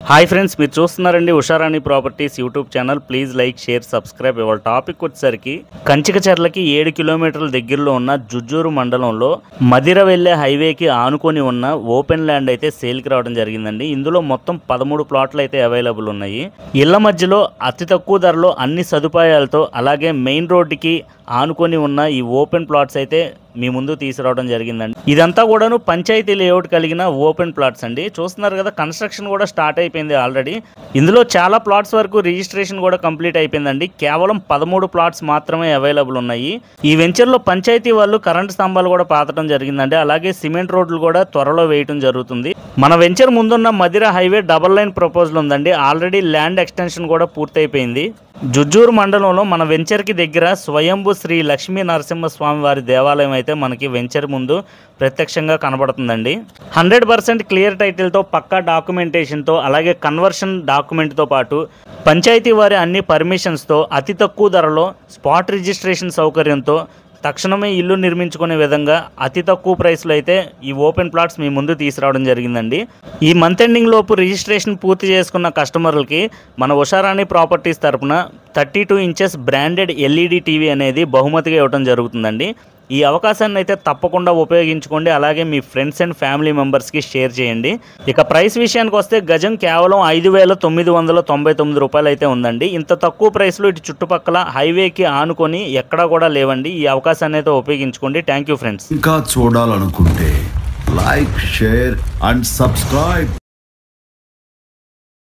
Hi friends, మీరు చూస్తున్నారండి Usharani properties YouTube channel. Please like, share, subscribe. ఇవాళ టాపిక్ వచ్చేసరికి కంచికచర్లకి 7 కిలోమీటర్ల దగ్గరలో ఉన్న జుజ్జూరు మండలంలో మదిర వెళ్లే హైవేకి ఆనుకొని ఉన్న ఓపెన్ ల్యాండ్ అయితే సేల్కి రావడం జరిగిందండి. ఇందులో మొత్తం 13 ప్లాట్లు అయితే అవైలబుల్ ఉన్నాయి. ఇళ్ల మధ్యలో అతి తక్కువ ధరలో అన్ని సదుపాయాలతో అలాగే మెయిన్ రోడ్డుకి ఆనుకొని ఉన్న ఈ ఓపెన్ ప్లాట్స్ అయితే మీ ముందు తీసుకురావడం జరిగిందండి. ఇదంతా కూడాను పంచాయతీ లేఅవుట్ కలిగిన ఓపెన్ ప్లాట్స్ అండి. చూస్తున్నారు కదా, కన్స్ట్రక్షన్ కూడా స్టార్ట్ అయిపోయింది ఆల్రెడీ. ఇందులో చాలా ప్లాట్స్ వరకు రిజిస్ట్రేషన్ కూడా కంప్లీట్ అయిపోయిందండి. కేవలం 13 ప్లాట్స్ మాత్రమే అవైలబుల్ ఉన్నాయి. ఈ వెంచర్లో పంచాయతీ వాళ్ళు కరెంట్ స్తంభాలు కూడా పాతడం జరిగిందండి. అలాగే సిమెంట్ రోడ్లు కూడా త్వరలో వేయడం జరుగుతుంది. మన వెంచర్ ముందున్న Madhira highway double line proposal ఉందండి. ఆల్రెడీ ల్యాండ్ ఎక్స్టెన్షన్ కూడా పూర్తయిపోయింది. జుజ్జూరు మండలంలో మన వెంచర్కి దగ్గర స్వయంభు శ్రీ లక్ష్మీ నరసింహస్వామి వారి దేవాలయం అయితే మనకి వెంచర్ ముందు ప్రత్యక్షంగా కనబడుతుందండి. 100% క్లియర్ టైటిల్తో, పక్కా డాక్యుమెంటేషన్తో, అలాగే కన్వర్షన్ డాక్యుమెంట్తో పాటు పంచాయతీ వారి అన్ని పర్మిషన్స్తో అతి తక్కువ ధరలో స్పాట్ రిజిస్ట్రేషన్ సౌకర్యంతో తక్షణమే ఇల్లు నిర్మించుకునే విధంగా అతి తక్కువ ప్రైస్లో అయితే ఈ ఓపెన్ ప్లాట్స్ మీ ముందు తీసుకురావడం జరిగిందండి. ఈ మంత్ ఎండింగ్ లోపు రిజిస్ట్రేషన్ పూర్తి చేసుకున్న కస్టమర్లకి మన ఉషారాణి ప్రాపర్టీస్ తరపున 32 ఇంచెస్ బ్రాండెడ్ ఎల్ఈడి టీవీ అనేది బహుమతిగా ఇవ్వడం జరుగుతుందండి. ఈ అవకాశాన్ని అయితే తప్పకుండా ఉపయోగించుకోండి. అలాగే మీ ఫ్రెండ్స్ అండ్ ఫ్యామిలీ మెంబర్స్కి షేర్ చేయండి. ఇక ప్రైస్ విషయానికి వస్తే గజం కేవలం 5,999 రూపాయలు అయితే ఉందండి. ఇంత తక్కువ ప్రైస్లో ఇటు చుట్టుపక్కల హైవేకి ఆనుకొని ఎక్కడా కూడా లేవండి. ఈ అవకాశాన్ని అయితే ఉపయోగించుకోండి. Thank you friends. ఇంకా చూడాలనుకుంటే లైక్, షేర్ అండ్ సబ్స్క్రైబ్.